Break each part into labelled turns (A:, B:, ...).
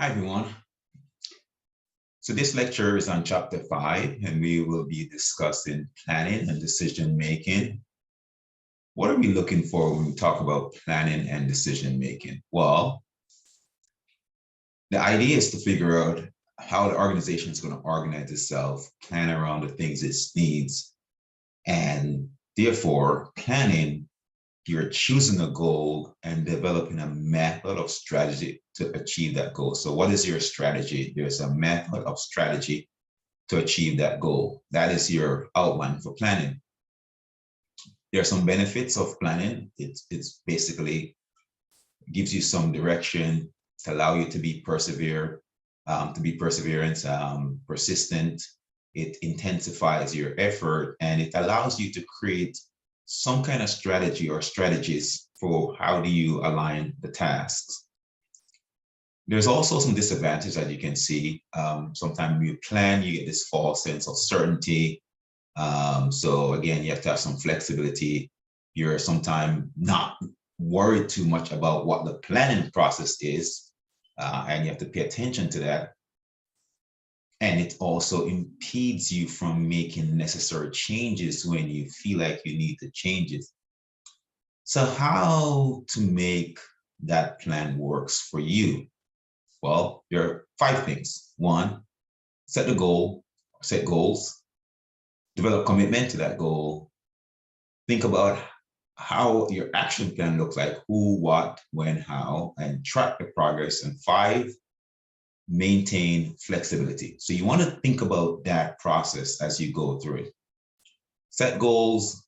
A: Hi, everyone. So this lecture is on chapter 5, and we will be discussing planning and decision making. What are we looking for when we talk about planning and decision making? Well, the idea is to figure out how the organization is going to organize itself, plan around the things it needs, and therefore planning, you're choosing a goal and developing a method of strategy to achieve that goal. So what is your strategy? There's a method of strategy to achieve that goal. That is your outline for planning. There are some benefits of planning. It's basically gives you some direction to allow you to be persistent, persistent. It intensifies your effort, and it allows you to create some kind of strategy or strategies for how do you align the tasks. There's also some disadvantages that you can see. Sometimes when you plan, you get this false sense of certainty. So again, you have to have some flexibility. You're sometimes not worried too much about what the planning process is, and you have to pay attention to that. And it also impedes you from making necessary changes when you feel like you need to change it. So how to make that plan works for you? Well, there are 5 things. 1, set the goal, set goals, develop commitment to that goal, think about how your action plan looks like, who, what, when, how, and track the progress. And 5, maintain flexibility. So you want to think about that process as you go through it. Set goals,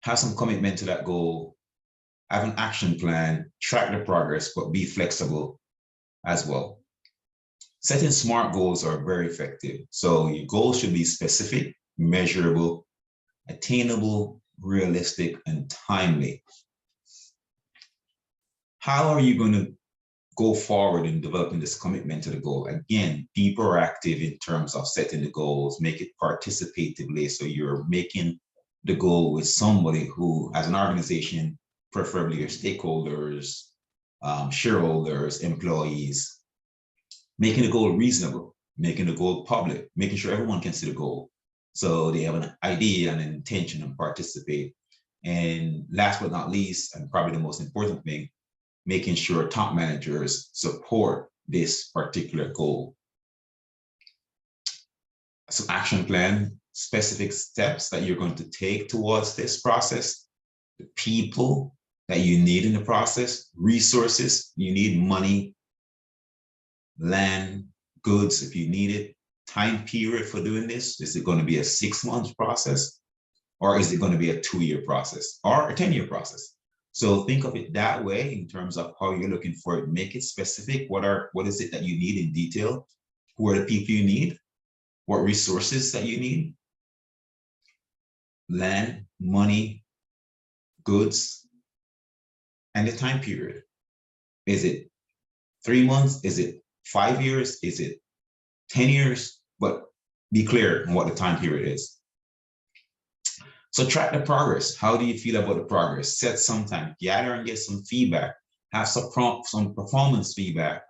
A: have some commitment to that goal, have an action plan, track the progress, but be flexible as well. Setting SMART goals are very effective. So your goals should be specific, measurable, attainable, realistic, and timely. How are you going to go forward in developing this commitment to the goal? Again, be proactive in terms of setting the goals, make it participatively. So you're making the goal with somebody who, as an organization, preferably your stakeholders, shareholders, employees, making the goal reasonable, making the goal public, making sure everyone can see the goal. So they have an idea and an intention and participate. And last but not least, and probably the most important thing, making sure top managers support this particular goal. Some action plan, specific steps that you're going to take towards this process, the people that you need in the process, resources, you need money, land, goods if you need it, time period for doing this. Is it going to be a 6-month process? Or is it going to be a 2-year process or a 10-year process? So think of it that way in terms of how you're looking for it. Make it specific. What is it that you need in detail? Who are the people you need? What resources that you need? Land, money, goods, and the time period. Is it 3 months? Is it 5 years? Is it 10 years? But be clear on what the time period is. So track the progress. How do you feel about the progress? Set some time, gather and get some feedback. Have some performance feedback.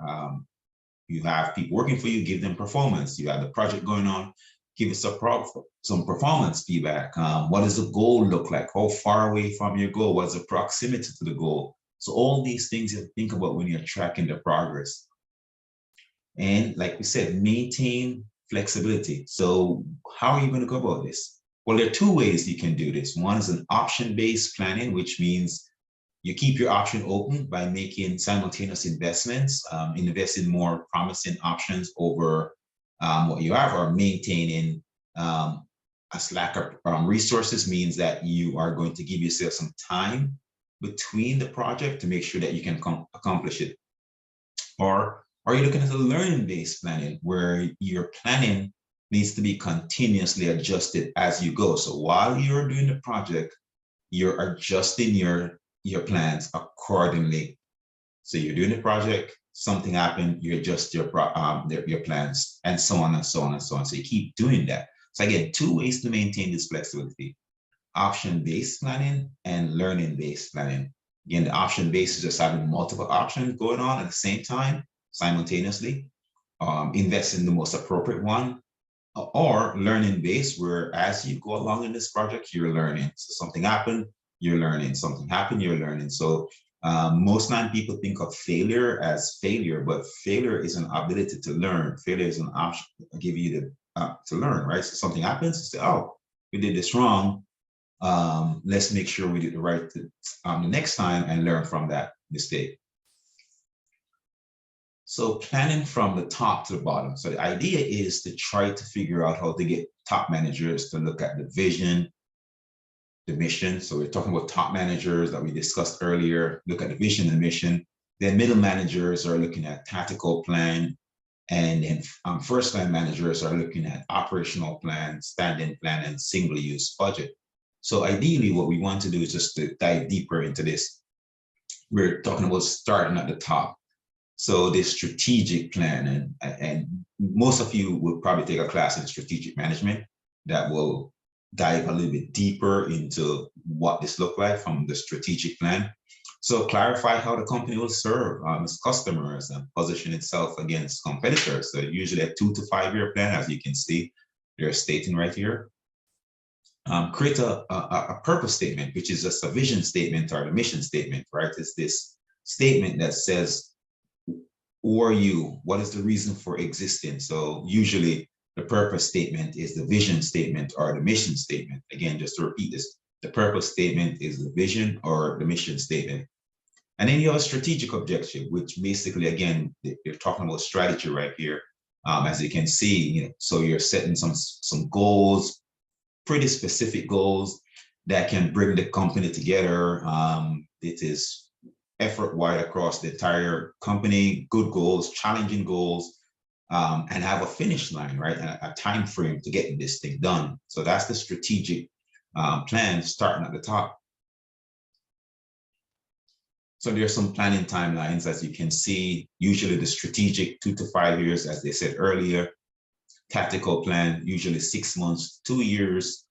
A: You have people working for you, give them performance. You have the project going on, give us some performance feedback. What does the goal look like? How far away from your goal? What's the proximity to the goal? So all these things you think about when you're tracking the progress. And like we said, maintain flexibility. So how are you going to go about this? Well, there are 2 ways you can do this. One is an option-based planning, which means you keep your option open by making simultaneous investments, invest in more promising options over what you have, or maintaining a slack of resources means that you are going to give yourself some time between the project to make sure that you can accomplish it. Or are you looking at a learning-based planning where your planning needs to be continuously adjusted as you go? So while you're doing the project, you're adjusting your plans accordingly. So you're doing the project, something happened, you adjust your plans, and so on and so on and so on. So you keep doing that. So again, 2 ways to maintain this flexibility: option-based planning and learning-based planning. Again, the option-based is just having multiple options going on at the same time. simultaneously, invest in the most appropriate one, or learning based, where as you go along in this project, you're learning. So something happened, you're learning. Something happened, you're learning. So most time people think of failure as failure, but failure is an ability to learn. Failure is an option to give you the to learn, right? So something happens, you say, oh, we did this wrong. Let's make sure we do the right the next time and learn from that mistake. So planning from the top to the bottom. So the idea is to try to figure out how to get top managers to look at the vision, the mission. So we're talking about top managers that we discussed earlier, look at the vision and mission. Then middle managers are looking at tactical plan. And then first line managers are looking at operational plan, standing plan, and single use budget. So ideally what we want to do is just to dive deeper into this. We're talking about starting at the top. So this strategic plan, and most of you will probably take a class in strategic management that will dive a little bit deeper into what this looks like from the strategic plan. So clarify how the company will serve its customers and position itself against competitors. So usually a 2 to 5 year plan, as you can see, they're stating right here. Create a purpose statement, which is just a vision statement or the mission statement, right? It's this statement that says, who are you? What is the reason for existing? So usually the purpose statement is the vision statement or the mission statement. Again, just to repeat this, the purpose statement is the vision or the mission statement. And then you have a strategic objective, which basically, again, you're talking about strategy right here. As you can see, so you're setting some goals, pretty specific goals that can bring the company together. It is effort-wide across the entire company, good goals, challenging goals, and have a finish line, right? A time frame to get this thing done. So that's the strategic plan starting at the top. So there's some planning timelines, as you can see, usually the strategic 2 to 5 years, as they said earlier, tactical plan, usually 6 months, 2 years,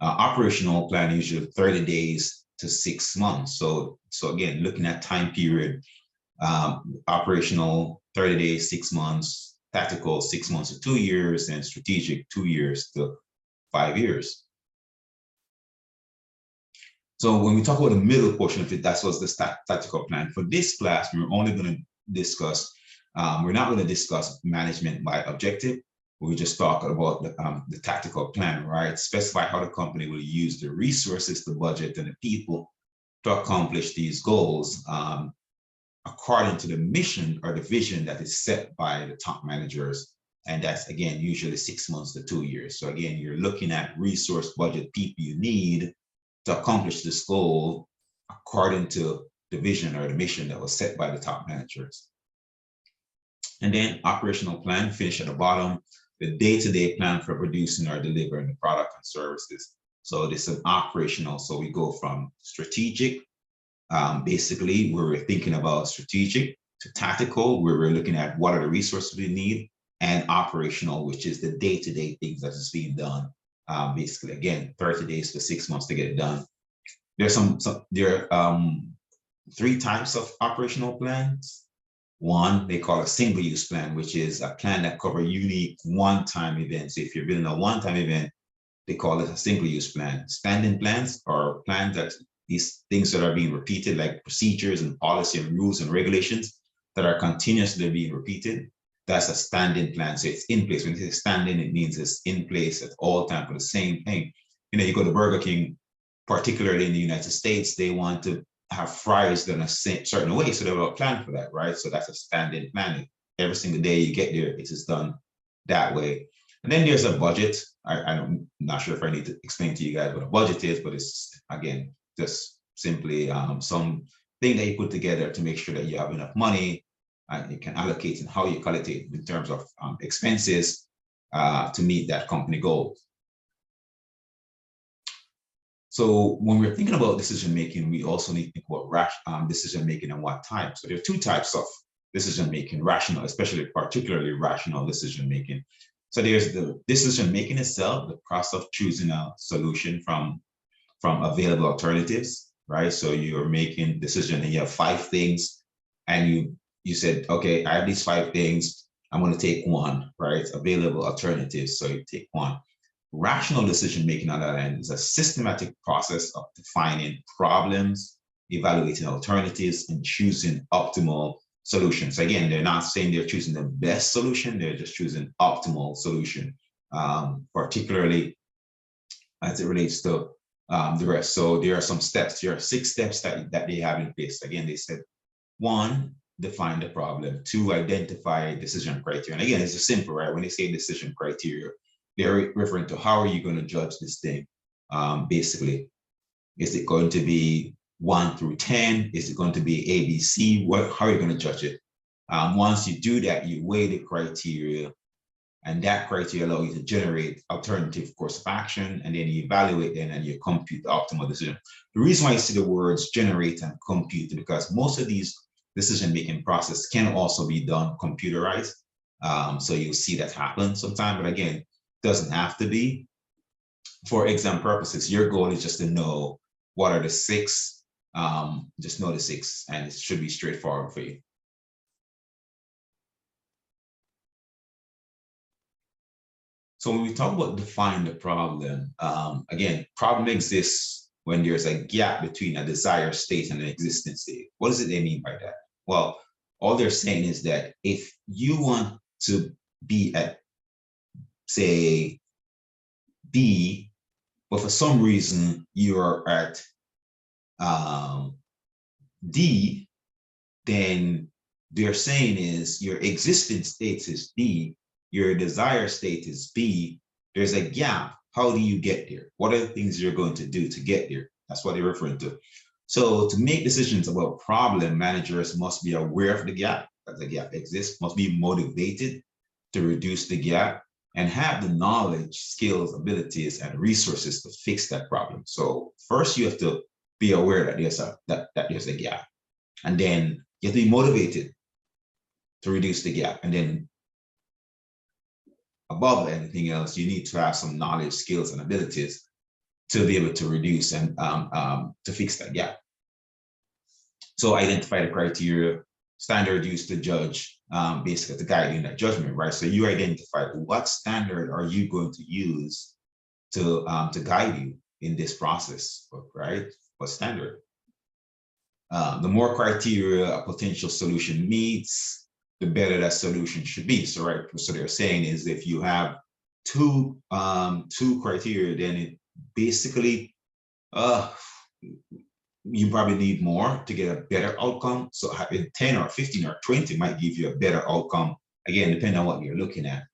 A: operational plan, usually 30 days to 6 months. So again, looking at time period, operational 30 days, 6 months, tactical 6 months to 2 years, and strategic 2 years to 5 years. So when we talk about the middle portion of it, that was the tactical plan. For this class, we're only going to discuss, we're not going to discuss management by objective. We just talk about the tactical plan, right? Specify how the company will use the resources, the budget, and the people to accomplish these goals according to the mission or the vision that is set by the top managers. And that's, again, usually 6 months to 2 years. So again, you're looking at resource, budget, people you need to accomplish this goal according to the vision or the mission that was set by the top managers. And then operational plan, finish at the bottom, the day-to-day plan for producing or delivering the product and services. So this is operational. So we go from strategic, basically where we're thinking about strategic, to tactical, where we're looking at what are the resources we need, and operational, which is the day-to-day things that is being done. Basically, again, 30 days to 6 months to get it done. There's there are 3 types of operational plans. One, they call a single-use plan, which is a plan that covers unique one-time events. If you're building a one-time event, they call it a single-use plan. Standing plans are plans that these things that are being repeated, like procedures and policy and rules and regulations that are continuously being repeated. That's a standing plan. So it's in place. When you say standing, it means it's in place at all times for the same thing. You go to Burger King, particularly in the United States, they want to have fries done a certain way. So they will plan for that, right? So that's a standing plan. Every single day you get there, it is done that way. And then there's a budget. I'm not sure if I need to explain to you guys what a budget is, but it's, again, just simply some thing that you put together to make sure that you have enough money and you can allocate and how you allocate in terms of expenses to meet that company goal. So when we're thinking about decision making, we also need to think about decision making and what type. So there are 2 types of decision making: rational, particularly rational decision making. So there's the decision making itself, the process of choosing a solution from available alternatives, right? So you're making decision and you have 5 things, and you said, okay, I have these 5 things. I'm going to take one, right? Available alternatives. So you take one. Rational decision making, on the other hand, is a systematic process of defining problems, evaluating alternatives, and choosing optimal solutions. So again, they're not saying they're choosing the best solution, they're just choosing optimal solution, particularly as it relates to the rest. So there are some steps. There are 6 steps that they have in place. Again, they said 1, define the problem. 2, identify decision criteria. And again, it's just simple, right? When they say decision criteria, they're referring to how are you going to judge this thing? Basically, is it going to be 1 through 10? Is it going to be A, B, C? How are you going to judge it? Once you do that, you weigh the criteria, and that criteria allows you to generate alternative course of action, and then you evaluate them and you compute the optimal decision. The reason why you see the words generate and compute is because most of these decision-making process can also be done computerized. So you'll see that happen sometime, but again, doesn't have to be. For exam purposes, your goal is just to know what are the 6, just know the 6, and it should be straightforward for you. So when we talk about define the problem, again, problem exists when there's a gap between a desired state and an existing state. What does it they mean by that? Well, all they're saying is that if you want to be at, say, B, but for some reason you're at D, then they're saying is your existing state is D, your desired state is B, there's a gap. How do you get there? What are the things you're going to do to get there? That's what they're referring to. So to make decisions about problem, managers must be aware of the gap, that the gap exists, must be motivated to reduce the gap, and have the knowledge, skills, abilities, and resources to fix that problem. So first you have to be aware that there's a gap. And then you have to be motivated to reduce the gap. And then above anything else, you need to have some knowledge, skills, and abilities to be able to reduce and to fix that gap. So identify the criteria, standard used to judge, basically to guide you in that judgment, right? So you identify what standard are you going to use to guide you in this process, right? What standard? The more criteria a potential solution meets, the better that solution should be. So, right, so they're saying is if you have two criteria, then it basically you probably need more to get a better outcome. So having 10 or 15 or 20 might give you a better outcome. Again, depending on what you're looking at.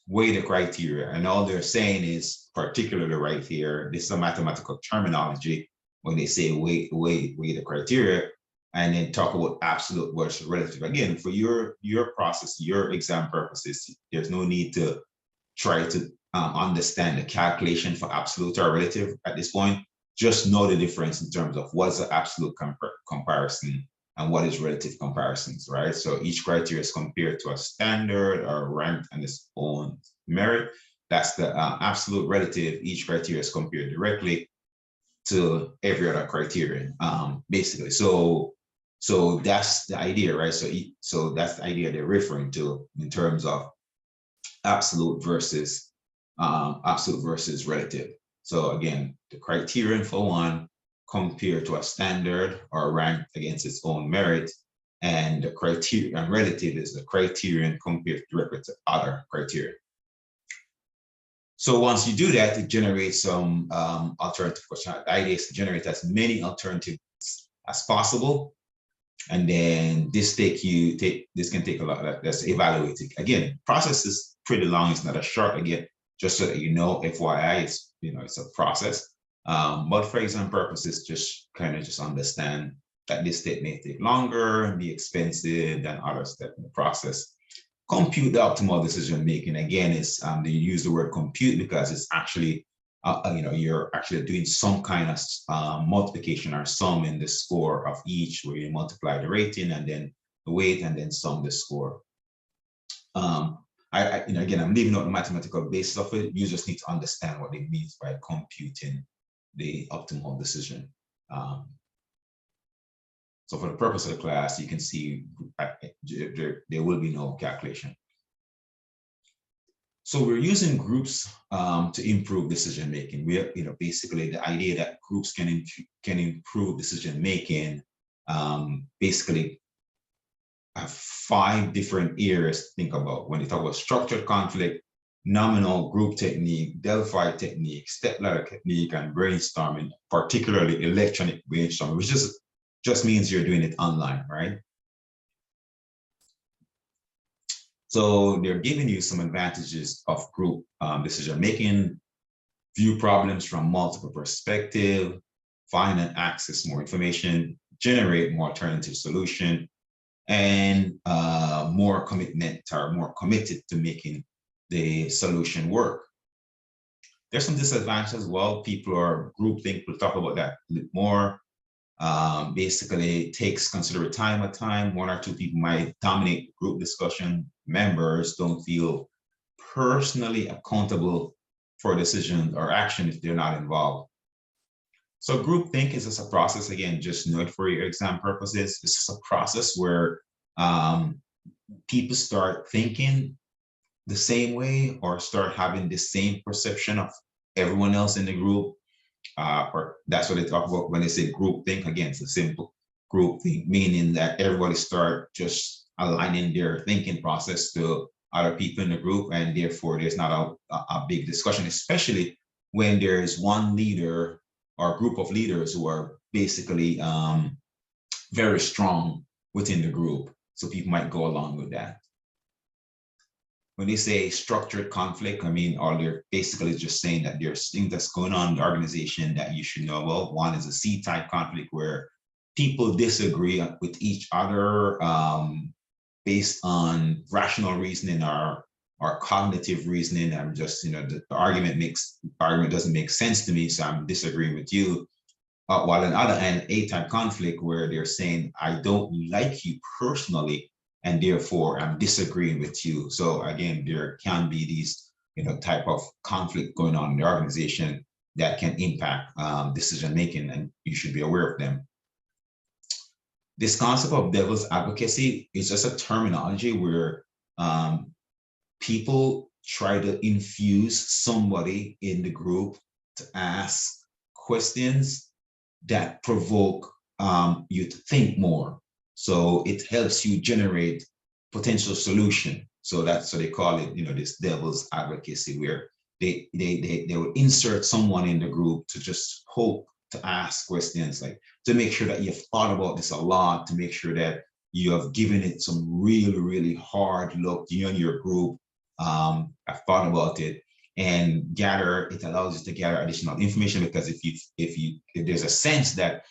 A: Weigh the criteria. And all they're saying is, particularly right here, this is a mathematical terminology when they say weigh the criteria, and then talk about absolute versus relative. Again, for your process, your exam purposes, there's no need to try to understand the calculation for absolute or relative at this point. Just know the difference in terms of what's the absolute comparison and what is relative comparisons, right? So each criteria is compared to a standard or ranked on its own merit. That's the absolute relative. Each criteria is compared directly to every other criterion, basically. So that's the idea, right? So that's the idea they're referring to in terms of absolute versus relative. So again, the criterion for one compared to a standard or ranked against its own merit, and the criterion and relative is the criterion compared directly to other criteria. So once you do that, it generates some alternative question. The idea is to generate as many alternatives as possible, and then this can take a lot. Let's evaluate it. Again, process is pretty long. It's not a short. Again, just so that you know, FYI, it's a process. But for exam purposes, just understand that this step may take longer and be expensive than other steps in the process. Compute the optimal decision making. Again, is they use the word compute because it's actually you're actually doing some kind of multiplication or sum in the score of each, where you multiply the rating and then the weight and then sum the score. Again, I'm leaving out the mathematical basis of it. You just need to understand what it means by computing the optimal decision. So for the purpose of the class, you can see there will be no calculation. So we're using groups to improve decision making. We are, basically the idea that groups can improve decision making. Basically, have 5 different areas to think about when you talk about structured conflict, nominal group technique, Delphi technique, step ladder technique, and brainstorming, particularly electronic brainstorming, which just means you're doing it online, right? So they're giving you some advantages of group decision making, view problems from multiple perspectives, find and access more information, generate more alternative solution, and more commitment or more committed to making the solution work. There's some disadvantages as well. People are groupthink. We'll talk about that a bit more. Basically, it takes considerable time at time. 1 or 2 people might dominate the group discussion. Members don't feel personally accountable for a decision or action if they're not involved. So groupthink is just a process. Again, just note for your exam purposes, it's just a process where people start thinking the same way or start having the same perception of everyone else in the group. Or that's what they talk about when they say groupthink. Again, it's a simple groupthink, meaning that everybody start just aligning their thinking process to other people in the group, and therefore there's not a big discussion, especially when there's one leader or group of leaders who are basically very strong within the group. So people might go along with that. When they say structured conflict, I mean, or they're basically just saying that there's things that's going on in the organization that you should know about. One is a C-type conflict where people disagree with each other based on rational reasoning or cognitive reasoning. I'm just, the argument doesn't make sense to me, so I'm disagreeing with you. While on the other hand, A-type conflict where they're saying, I don't like you personally, and therefore I'm disagreeing with you. So again, there can be these, type of conflict going on in the organization that can impact decision-making, and you should be aware of them. This concept of devil's advocacy is just a terminology where people try to infuse somebody in the group to ask questions that provoke you to think more. So it helps you generate potential solution. So that's what they call it, this devil's advocacy, where they will insert someone in the group to just hope to ask questions, like to make sure that you've thought about this a lot, to make sure that you have given it some really, really hard look. You and your group have thought about it, and it allows you to gather additional information, because if there's a sense that,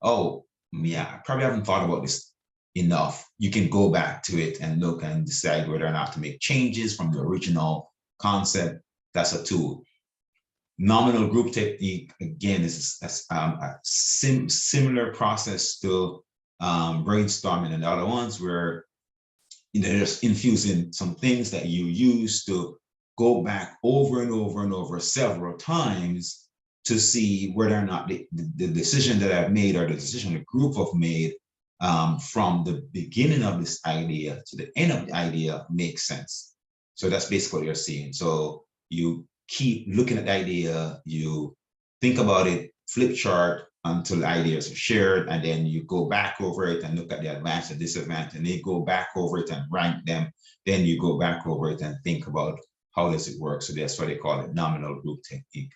A: oh, yeah, I probably haven't thought about this enough, you can go back to it and look and decide whether or not to make changes from the original concept. That's a tool. Nominal group technique, again, is a similar process to brainstorming and the other ones, where they're just infusing some things that you use to go back over and over and over several times to see whether or not the decision that I've made or the decision the group have made from the beginning of this idea to the end of the idea makes sense. So that's basically what you're seeing. So you keep looking at the idea, you think about it, flip chart until the ideas are shared, and then you go back over it and look at the advantage and disadvantage, and then you go back over it and rank them. Then you go back over it and think about how does it work. So that's why they call it nominal group technique.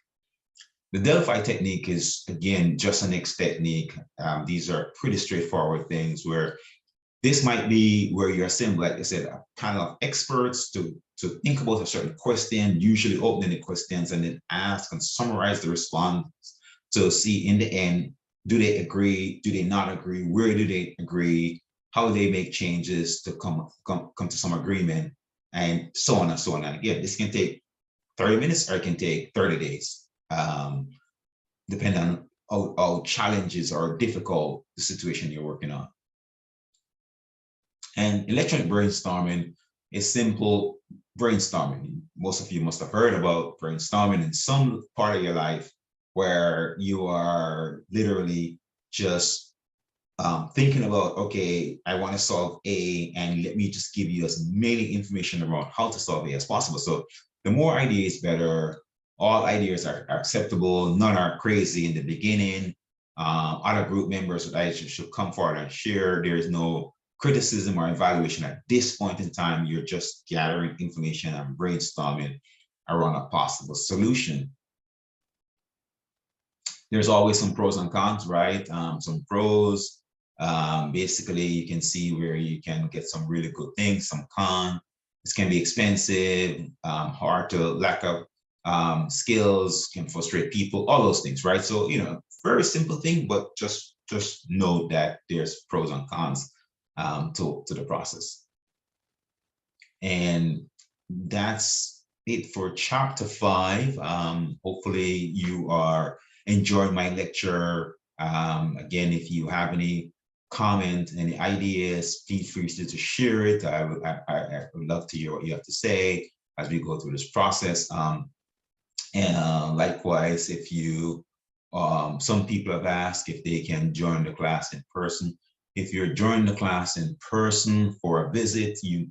A: The Delphi technique is, again, just a next technique. These are pretty straightforward things where this might be where you assemble, like I said, a panel of experts to think about a certain question, usually opening the questions, and then ask and summarize the response to see in the end, do they agree? Do they not agree? Where do they agree? How they make changes to come to some agreement, and so on and so on. And again, this can take 30 minutes or it can take 30 days. Depending on how challenges or difficult the situation you're working on. And electronic brainstorming is simple brainstorming. Most of you must have heard about brainstorming in some part of your life where you are literally just thinking about, okay, I want to solve A, and let me just give you as many information around how to solve A as possible. So the more ideas, better. All ideas are acceptable. None are crazy in the beginning. Other group members with ideas should come forward and share. There is no criticism or evaluation at this point in time. You're just gathering information and brainstorming around a possible solution. There's always some pros and cons, right? Some pros, basically you can see where you can get some really good things. Some con, this can be expensive, hard to lack of skills, can frustrate people, all those things, right? So, you know, very simple thing, but just know that there's pros and cons to the process. And that's it for chapter 5. Hopefully you are enjoying my lecture. Again, if you have any comment, any ideas, feel free to share it. I would love to hear what you have to say as we go through this process. And likewise, if you, some people have asked if they can join the class in person. If you're joining the class in person for a visit, you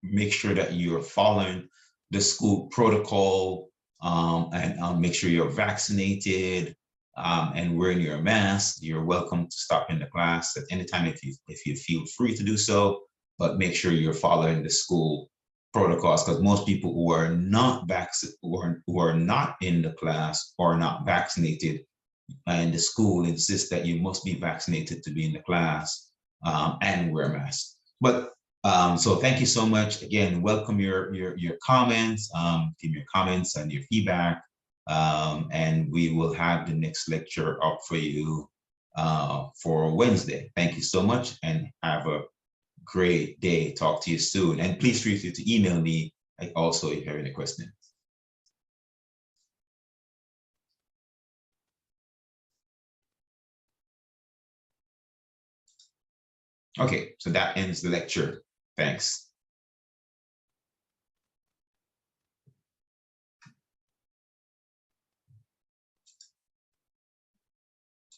A: make sure that you're following the school protocol, and make sure you're vaccinated, and wearing your mask. You're welcome to stop in the class at any time if you feel free to do so, but make sure you're following the school protocols, because most people who are not who are not in the class or not vaccinated, and the school insists that you must be vaccinated to be in the class, and wear a mask. But so thank you so much. Again, welcome your comments, give your comments and your feedback, and we will have the next lecture up for you for Wednesday. Thank you so much, and have a great day. Talk to you soon. And please feel free to email me also if you have any questions. Okay, so that ends the lecture. Thanks.